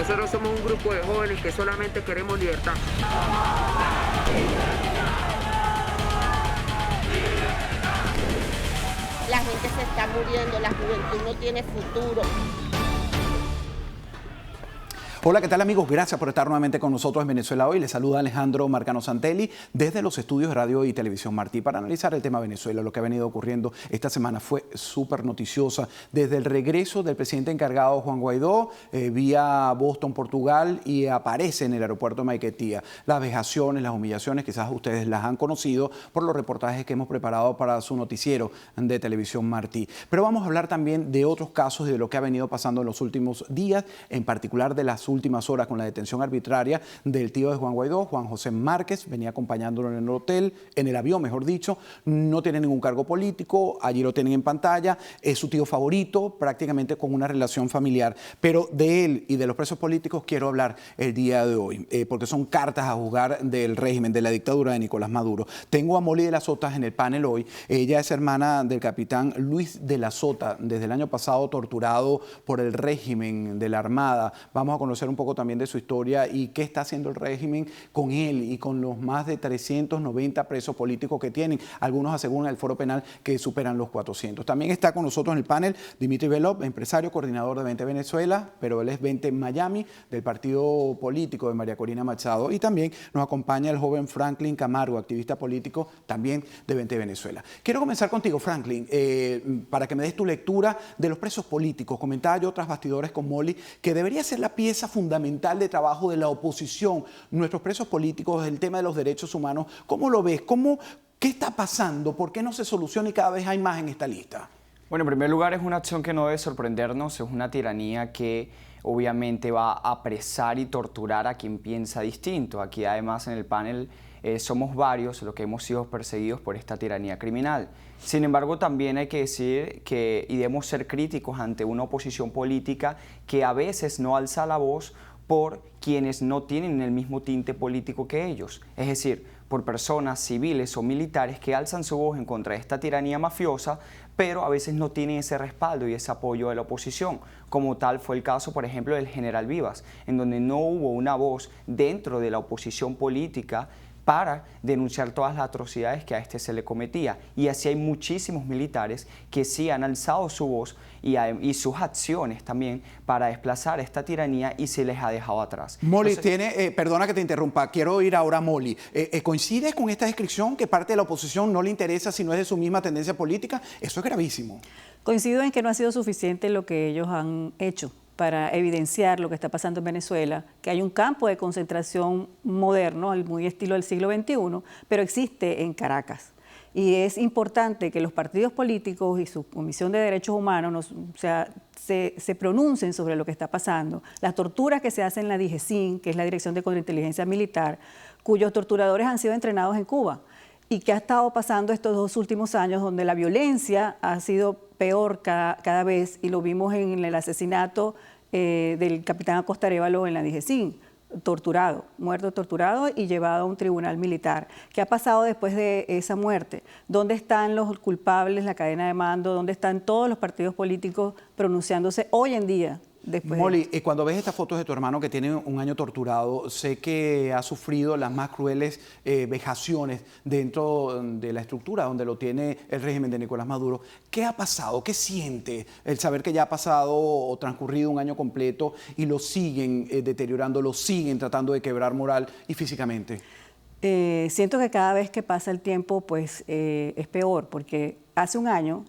Nosotros somos un grupo de jóvenes que solamente queremos libertad. La gente se está muriendo, la juventud no tiene futuro. Hola, ¿qué tal amigos? Gracias por estar nuevamente con nosotros en Venezuela Hoy. Les saluda Alejandro Marcano Santelli desde los estudios de Radio y Televisión Martí para analizar el tema Venezuela. Lo que ha venido ocurriendo esta semana fue súper noticiosa. Desde el regreso del presidente encargado Juan Guaidó vía Boston, Portugal, y aparece en el aeropuerto de Maiquetía. Las vejaciones, las humillaciones, quizás ustedes las han conocido por los reportajes que hemos preparado para su noticiero de Televisión Martí. Pero vamos a hablar también de otros casos y de lo que ha venido pasando en los últimos días, en particular de las últimas horas con la detención arbitraria del tío de Juan Guaidó, Juan José Márquez. Venía acompañándolo en el hotel, en el avión, mejor dicho. No tiene ningún cargo político, allí lo tienen en pantalla. Es su tío favorito, prácticamente con una relación familiar. Pero de él y de los presos políticos quiero hablar el día de hoy, porque son cartas a juzgar del régimen, de la dictadura de Nicolás Maduro. Tengo a Molly de la Sota en el panel hoy. Ella es hermana del capitán Luis de la Sota, desde el año pasado torturado por el régimen de la Armada. Vamos a conocer un poco también de su historia y qué está haciendo el régimen con él y con los más de 390 presos políticos que tienen. Algunos aseguran el foro penal que superan los 400. También está con nosotros en el panel Dimitri Belov, empresario, coordinador de 20 Venezuela, pero él es 20 Miami, del partido político de María Corina Machado. Y también nos acompaña el joven Franklin Camargo, activista político, también de 20 Venezuela. Quiero comenzar contigo, Franklin, para que me des tu lectura de los presos políticos. Comentaba yo tras bastidores con Molly que debería ser la pieza fundamental de trabajo de la oposición, nuestros presos políticos, el tema de los derechos humanos. ¿Cómo lo ves? ¿Qué está pasando? ¿Por qué no se soluciona y cada vez hay más en esta lista? Bueno, en primer lugar, es una acción que no debe sorprendernos, es una tiranía que obviamente va a apresar y torturar a quien piensa distinto. Aquí además en el panel somos varios los que hemos sido perseguidos por esta tiranía criminal. Sin embargo, también hay que decir que y debemos ser críticos ante una oposición política que a veces no alza la voz por quienes no tienen el mismo tinte político que ellos. Es decir, por personas civiles o militares que alzan su voz en contra de esta tiranía mafiosa, pero a veces no tienen ese respaldo y ese apoyo de la oposición. Como tal fue el caso, por ejemplo, del general Vivas, en donde no hubo una voz dentro de la oposición política para denunciar todas las atrocidades que a este se le cometía. Y así hay muchísimos militares que sí han alzado su voz y sus acciones también para desplazar esta tiranía y se les ha dejado atrás. Molly, perdona que te interrumpa, quiero ir ahora a Molly. ¿Coincides con esta descripción que parte de la oposición no le interesa si no es de su misma tendencia política? Eso es gravísimo. Coincido en que no ha sido suficiente lo que ellos han hecho para evidenciar lo que está pasando en Venezuela, que hay un campo de concentración moderno, muy estilo del siglo XXI, pero existe en Caracas. Y es importante que los partidos políticos y su Comisión de Derechos Humanos se pronuncien sobre lo que está pasando. Las torturas que se hacen en la DIGESIN, que es la Dirección de Contrainteligencia Militar, cuyos torturadores han sido entrenados en Cuba, y que ha estado pasando estos 2 últimos años, donde la violencia ha sido peor cada vez, y lo vimos en el asesinato del capitán Acosta Arévalo en la DIGESIN, muerto torturado y llevado a un tribunal militar. ¿Qué ha pasado después de esa muerte? ¿Dónde están los culpables, la cadena de mando? ¿Dónde están todos los partidos políticos pronunciándose hoy en día? Molly, cuando ves estas fotos de tu hermano que tiene un año torturado, sé que ha sufrido las más crueles vejaciones dentro de la estructura donde lo tiene el régimen de Nicolás Maduro. ¿Qué ha pasado? ¿Qué siente el saber que ya ha pasado o transcurrido un año completo y lo siguen deteriorando, lo siguen tratando de quebrar moral y físicamente? Siento que cada vez que pasa el tiempo pues es peor, porque hace un año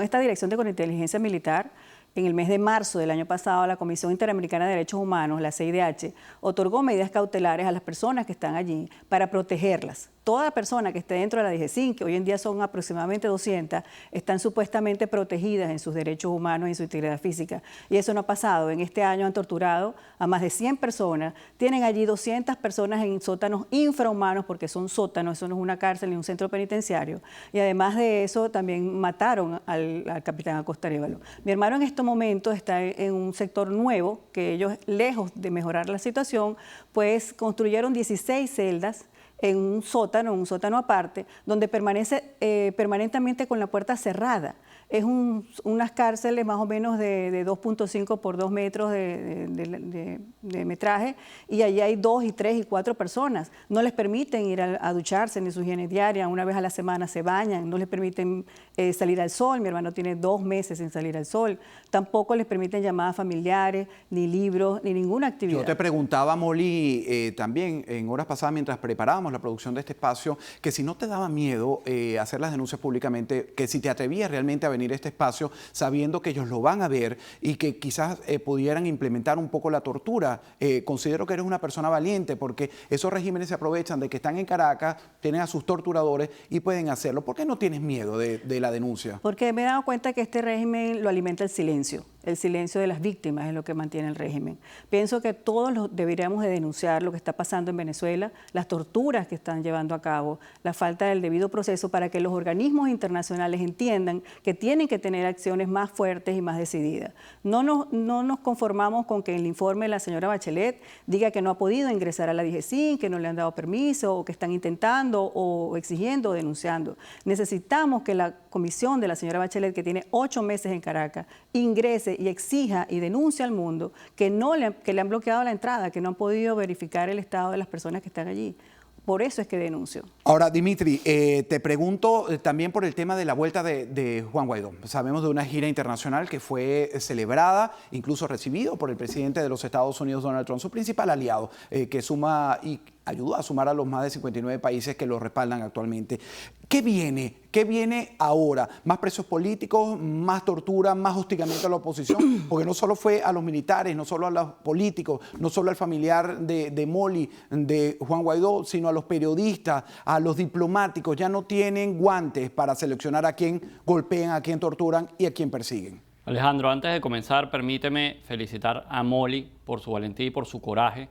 esta dirección de Contrainteligencia Militar, en el mes de marzo del año pasado, la Comisión Interamericana de Derechos Humanos, la CIDH, otorgó medidas cautelares a las personas que están allí para protegerlas. Toda persona que esté dentro de la DIGESIN, que hoy en día son aproximadamente 200, están supuestamente protegidas en sus derechos humanos y en su integridad física. Y eso no ha pasado. En este año han torturado a más de 100 personas. Tienen allí 200 personas en sótanos infrahumanos, porque son sótanos, eso no es una cárcel ni un centro penitenciario. Y además de eso, también mataron al capitán Acosta Arévalo. Mi hermano en este momento está en un sector nuevo, que ellos, lejos de mejorar la situación, pues construyeron 16 celdas en un sótano aparte, donde permanece permanentemente con la puerta cerrada. es unas cárceles más o menos de 2.5 por 2 metros de metraje, y allí hay 2 y 3 y 4 personas. No les permiten ir a ducharse ni su higiene diaria, una vez a la semana se bañan, no les permiten salir al sol. Mi hermano tiene 2 meses sin salir al sol. Tampoco les permiten llamadas familiares, ni libros, ni ninguna actividad. Yo te preguntaba, Molly, también en horas pasadas mientras preparábamos la producción de este espacio, que si no te daba miedo hacer las denuncias públicamente, que si te atrevías realmente a venir a este espacio sabiendo que ellos lo van a ver y que quizás pudieran implementar un poco la tortura. Considero que eres una persona valiente, porque esos regímenes se aprovechan de que están en Caracas, tienen a sus torturadores y pueden hacerlo. ¿Por qué no tienes miedo de la denuncia? Porque me he dado cuenta que este régimen lo alimenta el silencio. El silencio de las víctimas es lo que mantiene el régimen. Pienso que todos deberíamos de denunciar lo que está pasando en Venezuela, las torturas que están llevando a cabo, la falta del debido proceso, para que los organismos internacionales entiendan que tienen que tener acciones más fuertes y más decididas. No nos conformamos con que el informe de la señora Bachelet diga que no ha podido ingresar a la DGCIN, que no le han dado permiso, o que están intentando o exigiendo o denunciando. Necesitamos que la comisión de la señora Bachelet, que tiene 8 meses en Caracas, ingrese y exija y denuncie al mundo que le han bloqueado la entrada, que no han podido verificar el estado de las personas que están allí. Por eso es que denuncio. Ahora, Dimitri, te pregunto también por el tema de la vuelta de Juan Guaidó. Sabemos de una gira internacional que fue celebrada, incluso recibido por el presidente de los Estados Unidos, Donald Trump, su principal aliado, que suma y ayudó a sumar a los más de 59 países que lo respaldan actualmente. ¿Qué viene? ¿Qué viene ahora? ¿Más presos políticos, más tortura, más hostigamiento a la oposición? Porque no solo fue a los militares, no solo a los políticos, no solo al familiar de Molly, de Juan Guaidó, sino a los periodistas, a los diplomáticos. Ya no tienen guantes para seleccionar a quién golpean, a quién torturan y a quién persiguen. Alejandro, antes de comenzar, permíteme felicitar a Molly por su valentía y por su coraje,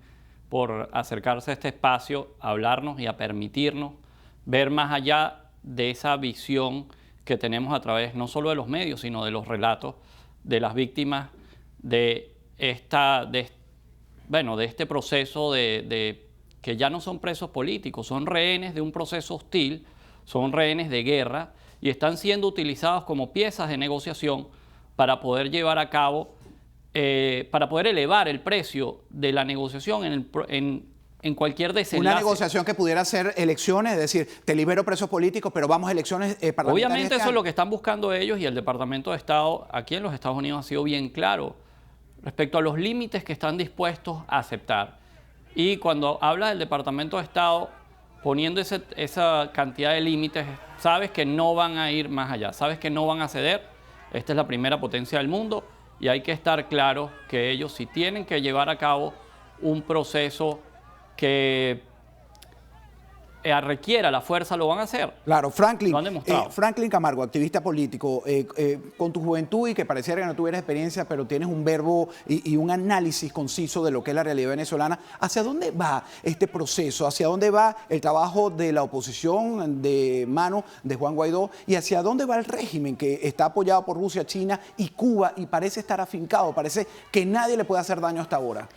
por acercarse a este espacio, a hablarnos y a permitirnos ver más allá de esa visión que tenemos a través no solo de los medios, sino de los relatos de las víctimas de este proceso de que ya no son presos políticos, son rehenes de un proceso hostil, son rehenes de guerra y están siendo utilizados como piezas de negociación para poder llevar a cabo, para poder elevar el precio de la negociación en cualquier desenlace. Una negociación que pudiera ser elecciones, es decir, te libero presos políticos, pero vamos a elecciones parlamentarias. Obviamente eso es lo que están buscando ellos, y el Departamento de Estado aquí en los Estados Unidos ha sido bien claro respecto a los límites que están dispuestos a aceptar. Y cuando habla del Departamento de Estado poniendo esa cantidad de límites, sabes que no van a ir más allá, sabes que no van a ceder. Esta es la primera potencia del mundo y hay que estar claros que ellos, si tienen que llevar a cabo un proceso que requiera la fuerza, lo van a hacer. Claro, Franklin, lo han demostrado. Franklin Camargo, activista político, con tu juventud y que pareciera que no tuvieras experiencia, pero tienes un verbo y un análisis conciso de lo que es la realidad venezolana. ¿Hacia dónde va este proceso? ¿Hacia dónde va el trabajo de la oposición de mano de Juan Guaidó? ¿Y hacia dónde va el régimen que está apoyado por Rusia, China y Cuba y parece estar afincado? Parece que nadie le puede hacer daño hasta ahora.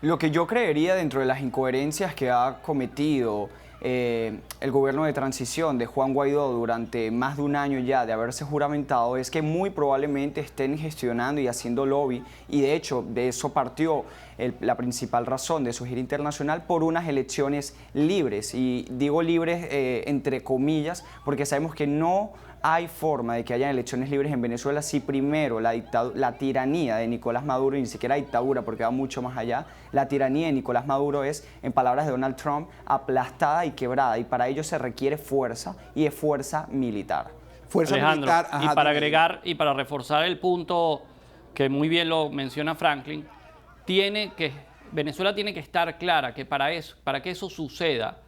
Lo que yo creería dentro de las incoherencias que ha cometido el gobierno de transición de Juan Guaidó durante más de un año ya de haberse juramentado es que muy probablemente estén gestionando y haciendo lobby, y de hecho de eso partió la principal razón de su gira internacional, por unas elecciones libres, y digo libres entre comillas porque sabemos que no hay forma de que haya elecciones libres en Venezuela si primero la tiranía de Nicolás Maduro, y ni siquiera dictadura porque va mucho más allá, la tiranía de Nicolás Maduro es, en palabras de Donald Trump, aplastada y quebrada, y para ello se requiere fuerza, y es fuerza militar. Fuerza Alejandro, militar. Ajá, y para agregar y para reforzar el punto que muy bien lo menciona Franklin, Venezuela tiene que estar clara que para que eso suceda,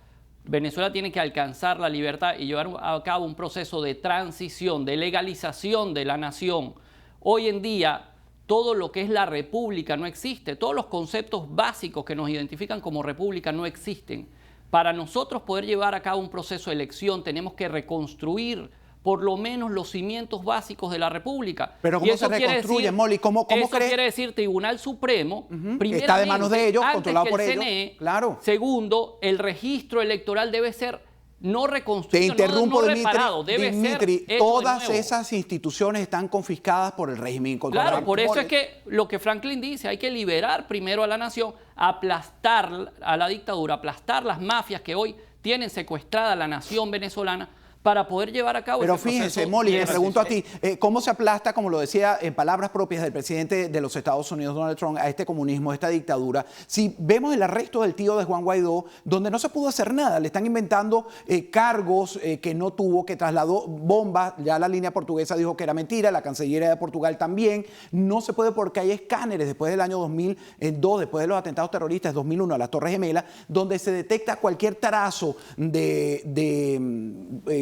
Venezuela tiene que alcanzar la libertad y llevar a cabo un proceso de transición, de legalización de la nación. Hoy en día, todo lo que es la república no existe. Todos los conceptos básicos que nos identifican como república no existen. Para nosotros poder llevar a cabo un proceso de elección, tenemos que reconstruir por lo menos los cimientos básicos de la república. Pero ¿cómo se reconstruye, Molly? ¿Cómo eso crees? quiere decir Tribunal Supremo, primeramente, está de manos de ellos, antes controlado que por el ellos. CNE. Claro. Segundo, el registro electoral debe ser no Te reconstruido, interrumpo, no Dimitri. reparado, debe Dimitri, ser hecho de todas nuevo. esas instituciones están confiscadas por el régimen incontrolable. Claro, por eso es que lo que Franklin dice, hay que liberar primero a la nación, aplastar a la dictadura, aplastar las mafias que hoy tienen secuestrada a la nación venezolana para poder llevar a cabo Pero ese proceso fíjense, Molly, de te pregunto a ti, transición. ¿cómo se aplasta, como lo decía en palabras propias del presidente de los Estados Unidos, Donald Trump, a este comunismo, a esta dictadura? Si vemos el arresto del tío de Juan Guaidó, donde no se pudo hacer nada, le están inventando cargos que no tuvo, que trasladó bombas, ya la línea portuguesa dijo que era mentira, la Cancillería de Portugal también, no se puede porque hay escáneres después del año 2002, después de los atentados terroristas de 2001 a las Torres Gemelas, donde se detecta cualquier trazo de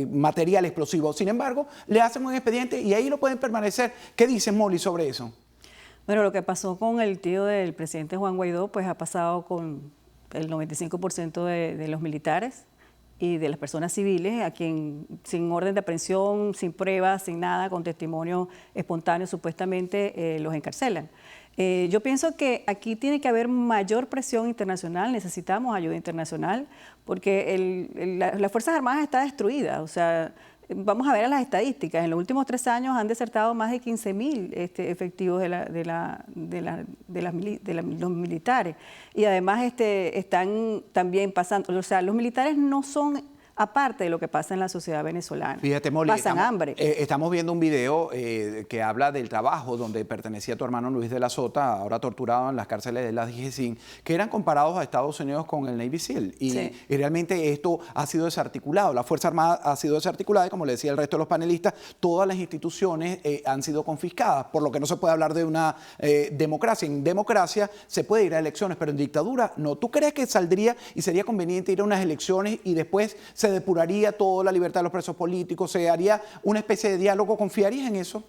material explosivo. Sin embargo, le hacen un expediente y ahí lo pueden permanecer. ¿Qué dice Molly sobre eso? Bueno, lo que pasó con el tío del presidente Juan Guaidó, pues ha pasado con el 95% de los militares y de las personas civiles, a quien sin orden de aprehensión, sin pruebas, sin nada, con testimonio espontáneo, supuestamente los encarcelan. Yo pienso que aquí tiene que haber mayor presión internacional, necesitamos ayuda internacional, porque las Fuerzas Armadas está destruida. O sea, vamos a ver las estadísticas. En los últimos 3 años han desertado más de 15.000 efectivos los militares. Y además están también pasando, o sea, los militares no son aparte de lo que pasa en la sociedad venezolana. Fíjate, Molly, pasan hambre. Estamos viendo un video que habla del trabajo donde pertenecía tu hermano Luis de la Sota, ahora torturado en las cárceles de la DGCIN, que eran comparados a Estados Unidos con el Navy SEAL. Y realmente esto ha sido desarticulado. La Fuerza Armada ha sido desarticulada y, como le decía el resto de los panelistas, todas las instituciones han sido confiscadas, por lo que no se puede hablar de una democracia. En democracia se puede ir a elecciones, pero en dictadura no. ¿Tú crees que saldría y sería conveniente ir a unas elecciones y después se depuraría toda la libertad de los presos políticos, se haría una especie de diálogo? ¿Confiarías en eso?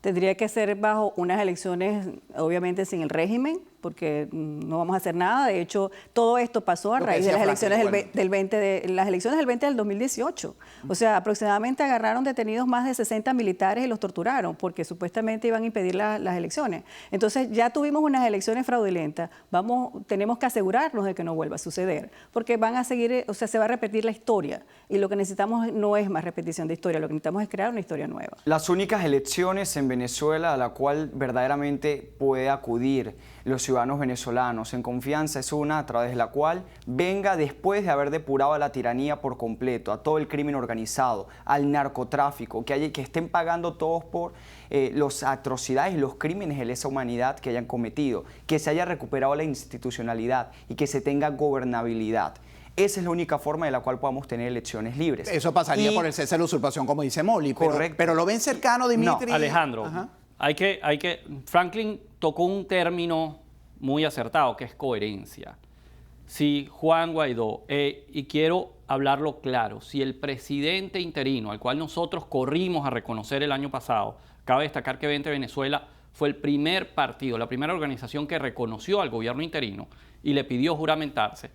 Tendría que ser bajo unas elecciones, obviamente sin el régimen, porque no vamos a hacer nada. De hecho, todo esto pasó a raíz de las elecciones del 20 del 2018. O sea, aproximadamente agarraron detenidos más de 60 militares y los torturaron porque supuestamente iban a impedir las elecciones. Entonces, ya tuvimos unas elecciones fraudulentas. Tenemos que asegurarnos de que no vuelva a suceder, porque van a seguir, o sea, se va a repetir la historia. Y lo que necesitamos no es más repetición de historia, lo que necesitamos es crear una historia nueva. Las únicas elecciones en Venezuela a la cual verdaderamente puede acudir los ciudadanos venezolanos en confianza es una a través de la cual venga después de haber depurado a la tiranía por completo, a todo el crimen organizado, al narcotráfico, que estén pagando todos por las atrocidades y los crímenes de lesa humanidad que hayan cometido, que se haya recuperado la institucionalidad y que se tenga gobernabilidad. Esa es la única forma de la cual podamos tener elecciones libres. Eso pasaría por el cese de la usurpación, como dice Molly. Correcto. Pero lo ven cercano, Dimitri. No, Alejandro, Franklin tocó un término muy acertado, que es coherencia. Si Juan Guaidó, y quiero hablarlo claro, si el presidente interino, al cual nosotros corrimos a reconocer el año pasado, cabe destacar que 20 Venezuela fue el primer partido, la primera organización que reconoció al gobierno interino y le pidió juramentarse.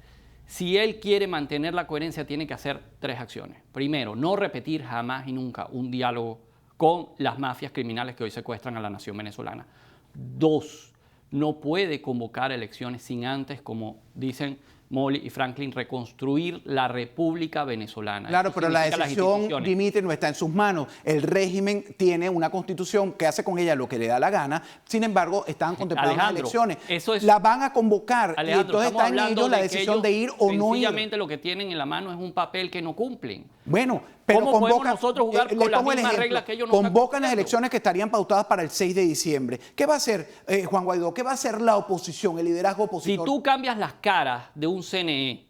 Si él quiere mantener la coherencia, tiene que hacer 3 acciones. Primero, no repetir jamás y nunca un diálogo con las mafias criminales que hoy secuestran a la nación venezolana. 2, no puede convocar elecciones sin antes, como dicen Molly y Franklin, reconstruir la República Venezolana. Claro, Esto pero la significa las decisión, instituciones. Dimitri, no está en sus manos. El régimen tiene una constitución que hace con ella lo que le da la gana. Sin embargo, están contempladas las Alejandro, elecciones. eso es- Las van a convocar y Alejandro, entonces estamos está en hablando ellos la de que decisión ellos de ir o no ir. sencillamente lo que tienen en la mano es un papel que no cumplen. Bueno, pero ¿Cómo podemos convocan, nosotros jugar le con las pongo el mismas ejemplo. reglas que ellos nos están Convocan las cumpliendo? elecciones que estarían pautadas para el 6 de diciembre. ¿Qué va a hacer Juan Guaidó? ¿Qué va a hacer la oposición, el liderazgo Si opositor? tú cambias las caras de un CNE,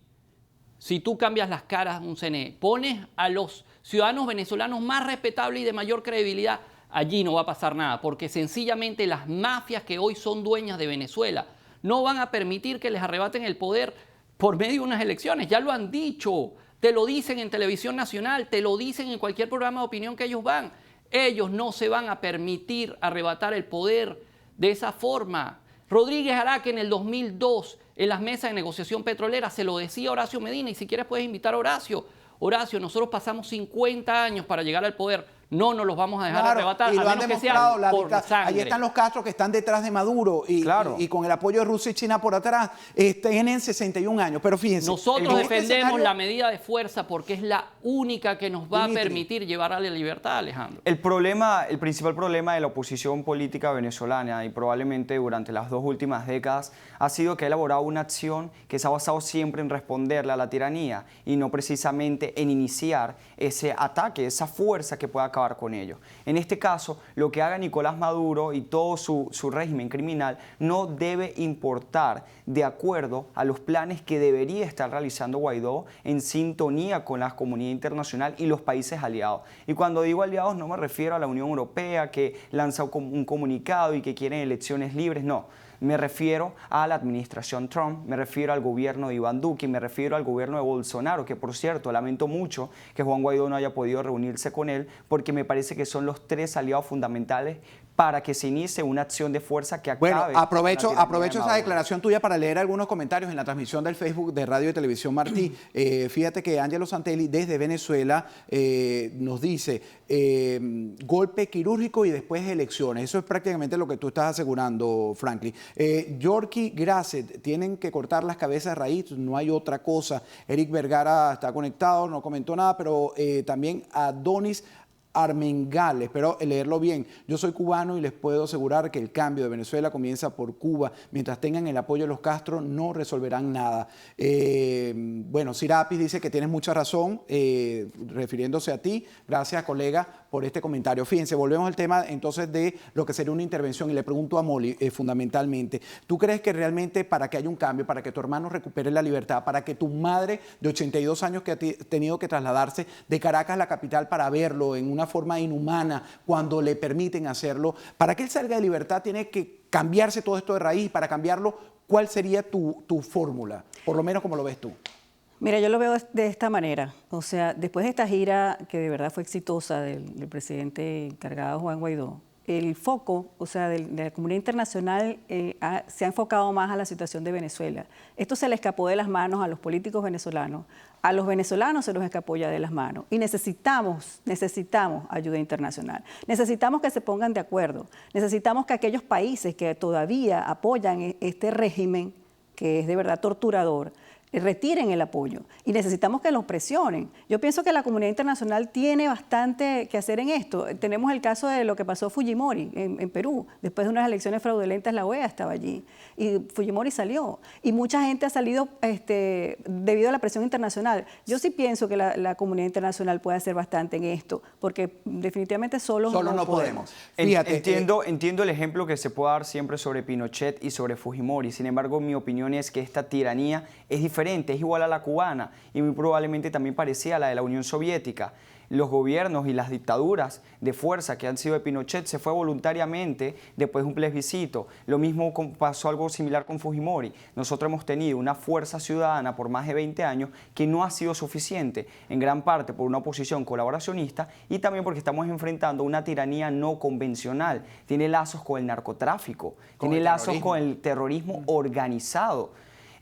pones a los ciudadanos venezolanos más respetables y de mayor credibilidad, allí no va a pasar nada, porque sencillamente las mafias que hoy son dueñas de Venezuela no van a permitir que les arrebaten el poder por medio de unas elecciones. Ya lo han dicho, te lo dicen en televisión nacional, te lo dicen en cualquier programa de opinión que ellos van. Ellos no se van a permitir arrebatar el poder de esa forma. Rodríguez Araque en el 2002, en las mesas de negociación petrolera, se lo decía Horacio Medina, y si quieres puedes invitar a Horacio. Horacio, nosotros pasamos 50 años para llegar al poder. no nos los vamos a dejar Claro, arrebatar, y lo a han menos que demostrado, sea por sangre. ahí están los Castro que están detrás de Maduro y con el apoyo de Rusia y China por atrás, tienen 61 años, pero fíjense. Nosotros este defendemos escenario- la medida de fuerza porque es la única que nos va Dimitri. a permitir llevar a la libertad, Alejandro. El principal problema de la oposición política venezolana y probablemente durante las 2 últimas décadas ha sido que ha elaborado una acción que se ha basado siempre en responderle a la tiranía y no precisamente en iniciar ese ataque, esa fuerza que pueda acabar con ellos. En este caso, lo que haga Nicolás Maduro y todo su régimen criminal no debe importar de acuerdo a los planes que debería estar realizando Guaidó en sintonía con la comunidad internacional y los países aliados. Y cuando digo aliados no me refiero a la Unión Europea que lanza un comunicado y que quieren elecciones libres, no. Me refiero a la administración Trump, me refiero al gobierno de Iván Duque, me refiero al gobierno de Bolsonaro, que por cierto, lamento mucho que Juan Guaidó no haya podido reunirse con él, porque me parece que son los 3 aliados fundamentales para que se inicie una acción de fuerza que acabe. Bueno, aprovecho con la tiranía de esa Maduro. declaración tuya para leer algunos comentarios en la transmisión del Facebook de Radio y Televisión Martí. Fíjate que Ángelo Santelli desde Venezuela nos dice golpe quirúrgico y después elecciones. Eso es prácticamente lo que tú estás asegurando, Franklin. Yorkie Grasset, tienen que cortar las cabezas de raíz, no hay otra cosa. Eric Vergara está conectado, no comentó nada, pero también Adonis Armengales, espero leerlo bien. Yo soy cubano y les puedo asegurar que el cambio de Venezuela comienza por Cuba. Mientras tengan el apoyo de los Castro, no resolverán nada. Bueno, Sirapis dice que tienes mucha razón, refiriéndose a ti. Gracias, colega, por este comentario. Fíjense, volvemos al tema entonces de lo que sería una intervención y le pregunto a Molly, fundamentalmente, ¿tú crees que realmente para que haya un cambio, para que tu hermano recupere la libertad, para que tu madre de 82 años que ha tenido que trasladarse de Caracas a la capital para verlo en una forma inhumana cuando le permiten hacerlo, para que él salga de libertad tiene que cambiarse todo esto de raíz? Y para cambiarlo, ¿cuál sería tu fórmula? Por lo menos como lo ves tú. Mira, yo lo veo de esta manera. O sea, después de esta gira que de verdad fue exitosa del presidente encargado Juan Guaidó, el foco, o sea, de la comunidad internacional se ha enfocado más a la situación de Venezuela. Esto se le escapó de las manos a los políticos venezolanos. A los venezolanos se nos escapó ya de las manos. Y necesitamos ayuda internacional. Necesitamos que se pongan de acuerdo. Necesitamos que aquellos países que todavía apoyan este régimen, que es de verdad torturador, retiren el apoyo y necesitamos que los presionen. Yo pienso que la comunidad internacional tiene bastante que hacer en esto. Tenemos el caso de lo que pasó Fujimori en Perú. Después de unas elecciones fraudulentas, la OEA estaba allí y Fujimori salió. Y mucha gente ha salido debido a la presión internacional. Yo sí pienso que la comunidad internacional puede hacer bastante en esto, porque definitivamente solos no podemos. Fíjate, Entiendo el ejemplo que se puede dar siempre sobre Pinochet y sobre Fujimori. Sin embargo, mi opinión es que esta tiranía es diferente, es igual a la cubana y muy probablemente también parecía a la de la Unión Soviética. Los gobiernos y las dictaduras de fuerza que han sido de Pinochet se fue voluntariamente después de un plebiscito. Lo mismo pasó algo similar con Fujimori. Nosotros hemos tenido una fuerza ciudadana por más de 20 años que no ha sido suficiente, en gran parte por una oposición colaboracionista y también porque estamos enfrentando una tiranía no convencional. Tiene lazos con el narcotráfico, tiene lazos con el terrorismo organizado.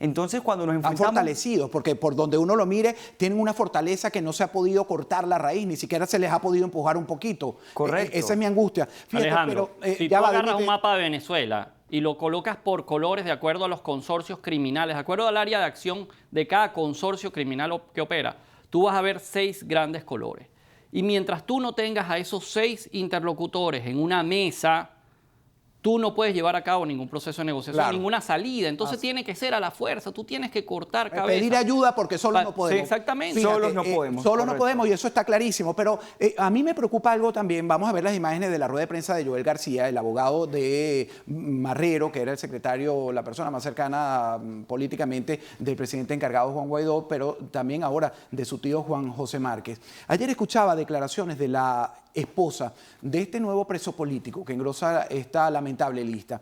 Entonces, cuando nos enfrentamos... Están fortalecidos, porque por donde uno lo mire, tienen una fortaleza que no se ha podido cortar la raíz, ni siquiera se les ha podido empujar un poquito. Correcto. Esa es mi angustia. Fíjate, Alejandro, pero, si tú ya va, agarras Dimitri. un mapa de Venezuela y lo colocas por colores de acuerdo a los consorcios criminales, de acuerdo al área de acción de cada consorcio criminal que opera, tú vas a ver 6 grandes colores. Y mientras tú no tengas a esos 6 interlocutores en una mesa, tú no puedes llevar a cabo ningún proceso de negociación, Claro. ninguna salida. Entonces tiene que ser a la fuerza, tú tienes que cortar cabeza. Pedir ayuda porque solos no Sí, podemos. exactamente. Solos no podemos, Solos no correcto. podemos y eso está clarísimo. Pero a mí me preocupa algo también. Vamos a ver las imágenes de la rueda de prensa de Joel García, el abogado de Marrero, que era el secretario, la persona más cercana políticamente del presidente encargado Juan Guaidó, pero también ahora de su tío Juan José Márquez. Ayer escuchaba declaraciones de la esposa de este nuevo preso político que engrosa esta lamentable lista.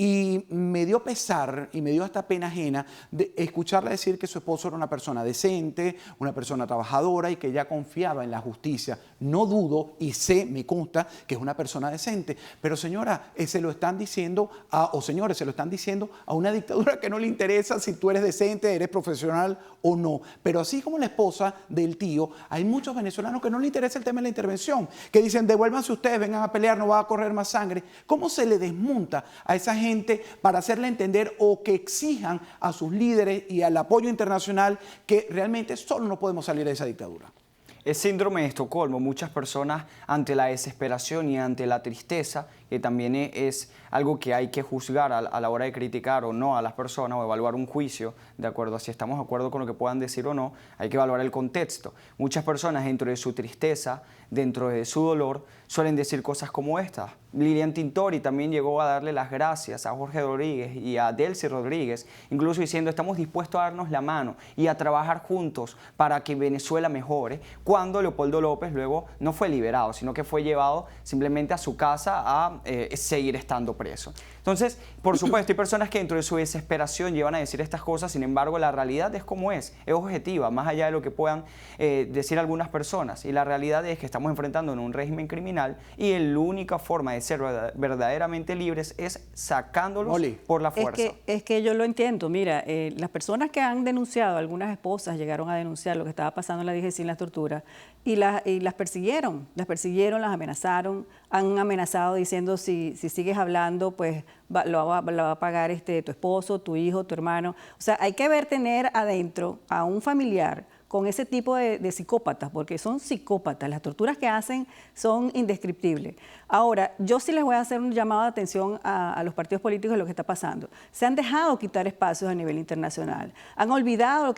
Y me dio pesar y me dio hasta pena ajena de escucharla decir que su esposo era una persona decente, una persona trabajadora y que ella confiaba en la justicia. No dudo y sé, me consta que es una persona decente. Pero señora, se lo están diciendo o señores, se lo están diciendo a una dictadura que no le interesa si tú eres decente, eres profesional o no. Pero así como la esposa del tío, hay muchos venezolanos que no les interesa el tema de la intervención, que dicen, devuélvanse ustedes, vengan a pelear, no va a correr más sangre. ¿Cómo se le desmonta a esa gente para hacerle entender o que exijan a sus líderes y al apoyo internacional que realmente solo no podemos salir de esa dictadura? Es síndrome de Estocolmo. Muchas personas ante la desesperación y ante la tristeza, que también es algo que hay que juzgar a la hora de criticar o no a las personas o evaluar un juicio, de acuerdo a si estamos de acuerdo con lo que puedan decir o no, hay que evaluar el contexto. Muchas personas dentro de su tristeza, dentro de su dolor, suelen decir cosas como estas. Lilian Tintori también llegó a darle las gracias a Jorge Rodríguez y a Delcy Rodríguez, incluso diciendo estamos dispuestos a darnos la mano y a trabajar juntos para que Venezuela mejore, cuando Leopoldo López luego no fue liberado, sino que fue llevado simplemente a su casa a seguir estando preso. Entonces, por supuesto, hay personas que dentro de su desesperación llevan a decir estas cosas, sin embargo, la realidad es como es objetiva, más allá de lo que puedan decir algunas personas. Y la realidad es que estamos enfrentando en un régimen criminal y la única forma de ser verdaderamente libres es sacándolos por la fuerza. Es que yo lo entiendo. Mira, las personas que han denunciado, algunas esposas llegaron a denunciar lo que estaba pasando en la DGC, en las torturas, y las persiguieron, las amenazaron, han amenazado diciendo si sigues hablando, pues la va a pagar tu esposo, tu hijo, tu hermano. O sea, hay que tener adentro a un familiar con ese tipo de psicópatas, porque son psicópatas. Las torturas que hacen son indescriptibles. Ahora, yo sí les voy a hacer un llamado de atención a los partidos políticos de lo que está pasando. Se han dejado quitar espacios a nivel internacional. Han olvidado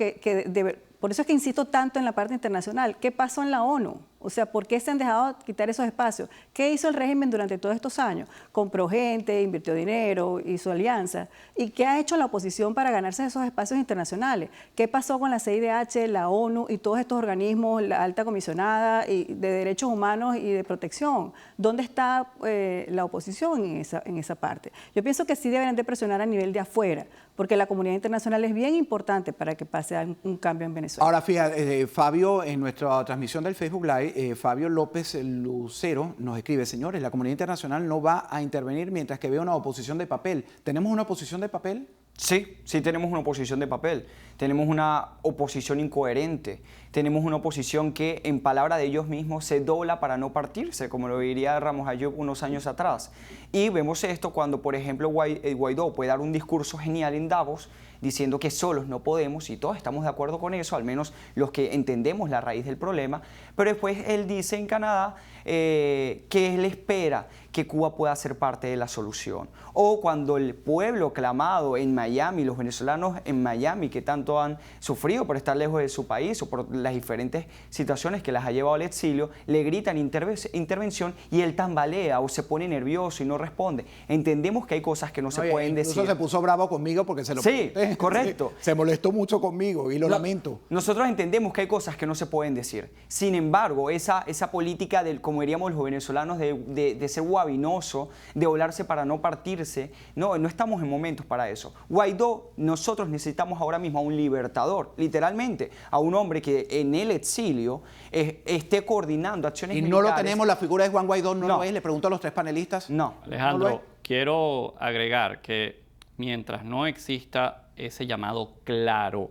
por eso es que insisto tanto en la parte internacional. ¿Qué pasó en la ONU? O sea, ¿por qué se han dejado quitar esos espacios? ¿Qué hizo el régimen durante todos estos años? Compró gente, invirtió dinero, hizo alianzas. ¿Y qué ha hecho la oposición para ganarse esos espacios internacionales? ¿Qué pasó con la CIDH, la ONU y todos estos organismos, la alta comisionada de derechos humanos y de protección? ¿Dónde está la oposición en esa parte? Yo pienso que sí deberían de presionar a nivel de afuera, porque la comunidad internacional es bien importante para que pase un cambio en Venezuela. Ahora, fíjate, Fabio, en nuestra transmisión del Facebook Live, Fabio López Lucero nos escribe, señores, la comunidad internacional no va a intervenir mientras que vea una oposición de papel. ¿Tenemos una oposición de papel? Sí, sí tenemos una oposición de papel. Tenemos una oposición incoherente. Tenemos una oposición que, en palabra de ellos mismos, se dobla para no partirse, como lo diría Ramos Ayub unos años atrás. Y vemos esto cuando, por ejemplo, Guaidó puede dar un discurso genial en Davos, diciendo que solos no podemos, y todos estamos de acuerdo con eso, al menos los que entendemos la raíz del problema, pero después él dice en Canadá que él espera que Cuba pueda ser parte de la solución. O cuando el pueblo clamado en Miami, los venezolanos en Miami que tanto han sufrido por estar lejos de su país o por las diferentes situaciones que las ha llevado al exilio, le gritan intervención y él tambalea o se pone nervioso y no responde. Entendemos que hay cosas que no se pueden decir. Incluso se puso bravo conmigo porque se lo pregunté. Correcto. Se molestó mucho conmigo y lo lamento. Nosotros entendemos que hay cosas que no se pueden decir. Sin embargo, esa política del, como diríamos los venezolanos, de ser guabinoso, de volarse para no partirse, no estamos en momentos para eso. Guaidó, nosotros necesitamos ahora mismo a un libertador, literalmente, a un hombre que en el exilio esté coordinando acciones militares. ¿Y no lo tenemos, la figura de Juan Guaidó no lo es? Le pregunto a los tres panelistas. No. Alejandro, quiero agregar que mientras no exista ese llamado claro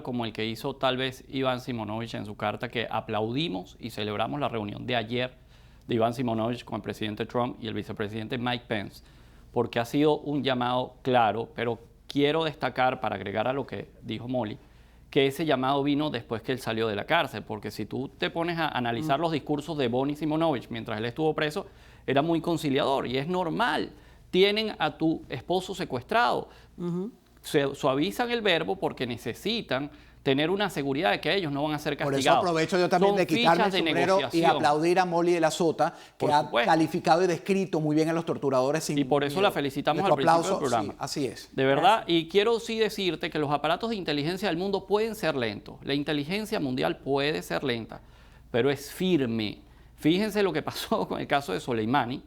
como el que hizo tal vez Iván Simonovich en su carta, que aplaudimos y celebramos la reunión de ayer de Iván Simonovich con el presidente Trump y el vicepresidente Mike Pence, porque ha sido un llamado claro, pero quiero destacar, para agregar a lo que dijo Molly, que ese llamado vino después que él salió de la cárcel, porque si tú te pones a analizar los discursos de Bonnie Simonovich mientras él estuvo preso, era muy conciliador y es normal. Tienen a tu esposo secuestrado. Se suavizan el verbo porque necesitan tener una seguridad de que ellos no van a ser castigados. Por eso aprovecho yo también de quitarme el sombrero y aplaudir a Molly de la Sota, que ha calificado y descrito muy bien a los torturadores. Y por eso la felicitamos al principio del programa. Sí, así es. De verdad, y quiero sí decirte que los aparatos de inteligencia del mundo pueden ser lentos. La inteligencia mundial puede ser lenta, pero es firme. Fíjense lo que pasó con el caso de Soleimani.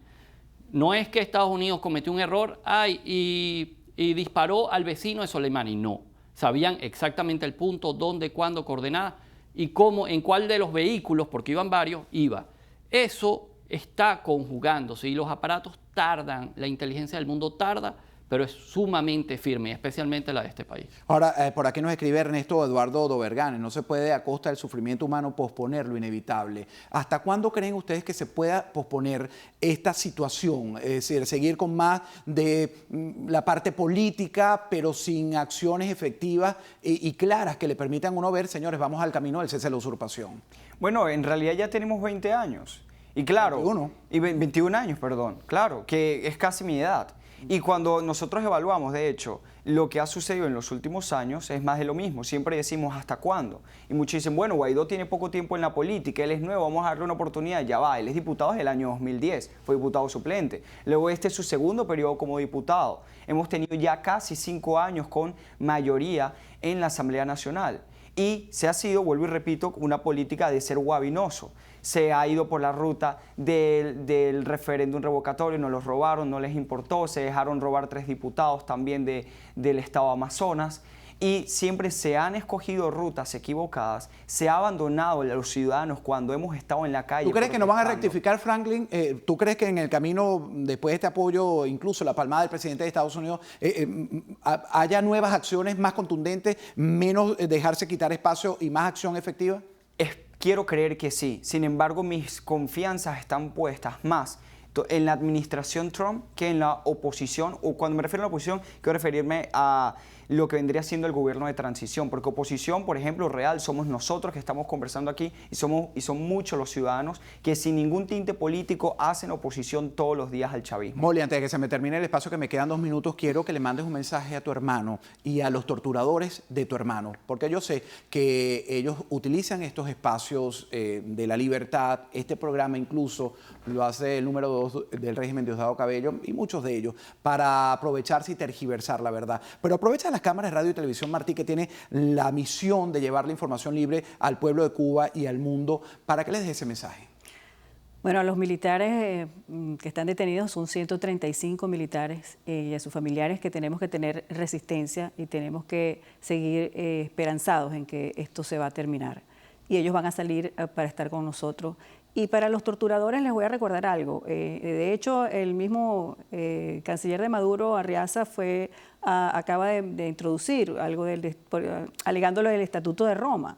No es que Estados Unidos cometió un error y disparó al vecino de Soleimani, no. Sabían exactamente el punto, dónde, cuándo, coordenadas y cómo, en cuál de los vehículos, porque iban varios, iba. Eso está conjugándose y los aparatos tardan, la inteligencia del mundo tarda, pero es sumamente firme, especialmente la de este país. Ahora, por aquí nos escribe Ernesto Eduardo Dovergane, no se puede a costa del sufrimiento humano posponer lo inevitable. ¿Hasta cuándo creen ustedes que se pueda posponer esta situación? Es decir, seguir con más de la parte política, pero sin acciones efectivas y claras que le permitan a uno ver, señores, vamos al camino del cese de la usurpación. Bueno, en realidad ya tenemos 20 años. Y claro, 21 años, perdón. Claro, que es casi mi edad. Y cuando nosotros evaluamos, de hecho, lo que ha sucedido en los últimos años es más de lo mismo. Siempre decimos, ¿hasta cuándo? Y muchos dicen, bueno, Guaidó tiene poco tiempo en la política, él es nuevo, vamos a darle una oportunidad. Ya va, él es diputado desde el año 2010, fue diputado suplente. Luego este es su segundo periodo como diputado. Hemos tenido ya casi 5 años con mayoría en la Asamblea Nacional. Y se ha sido, vuelvo y repito, una política de ser guabinoso. Se ha ido por la ruta del referéndum revocatorio, nos los robaron, no les importó, se dejaron robar 3 diputados también del estado Amazonas y siempre se han escogido rutas equivocadas, se ha abandonado a los ciudadanos cuando hemos estado en la calle. ¿Tú crees que no van a rectificar, Franklin? ¿Tú crees que en el camino, después de este apoyo, incluso la palmada del presidente de Estados Unidos, haya nuevas acciones más contundentes, menos dejarse quitar espacio y más acción efectiva? Quiero creer que sí, sin embargo mis confianzas están puestas más en la administración Trump que en la oposición, o cuando me refiero a la oposición quiero referirme a lo que vendría siendo el gobierno de transición, porque oposición, por ejemplo, real, somos nosotros que estamos conversando aquí y son muchos los ciudadanos que sin ningún tinte político hacen oposición todos los días al chavismo. Molly, antes de que se me termine el espacio, que me quedan 2 minutos, quiero que le mandes un mensaje a tu hermano y a los torturadores de tu hermano, porque yo sé que ellos utilizan estos espacios de la libertad, este programa incluso lo hace el número 2 del régimen Diosdado Cabello y muchos de ellos, para aprovecharse y tergiversar la verdad. Pero aprovecha las cámaras de radio y televisión Martí, que tiene la misión de llevar la información libre al pueblo de Cuba y al mundo, para que les dé ese mensaje. Bueno, a los militares que están detenidos son 135 militares y a sus familiares que tenemos que tener resistencia y tenemos que seguir esperanzados en que esto se va a terminar. Y ellos van a salir para estar con nosotros. Y para los torturadores les voy a recordar algo. De hecho, el mismo canciller de Maduro, Arriaza, acaba de introducir algo alegándolo del Estatuto de Roma,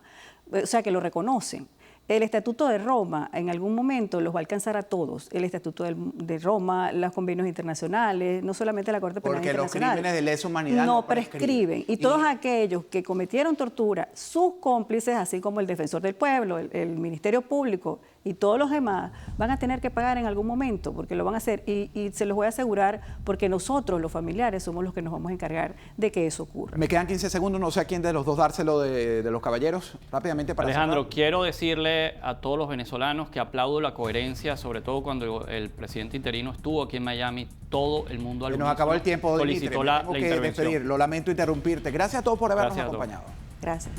o sea que lo reconocen. El Estatuto de Roma en algún momento los va a alcanzar a todos. El Estatuto de Roma, los convenios internacionales, no solamente la Corte Penal Internacional. Porque los crímenes de lesa humanidad no prescriben. Y todos aquellos que cometieron tortura, sus cómplices, así como el Defensor del Pueblo, el Ministerio Público y todos los demás, van a tener que pagar en algún momento, porque lo van a hacer. Y se los voy a asegurar, porque nosotros, los familiares, somos los que nos vamos a encargar de que eso ocurra. Me quedan 15 segundos, no sé a quién de los dos dárselo de los caballeros, rápidamente para Alejandro, cerrar. quiero decirle a todos los venezolanos que aplaudo la coherencia, sobre todo cuando el presidente interino estuvo aquí en Miami, todo el mundo nos acabó el tiempo, solicitó Dimitri, la tengo que intervención. despedir, lo lamento interrumpirte. Gracias a todos por habernos acompañado. Gracias.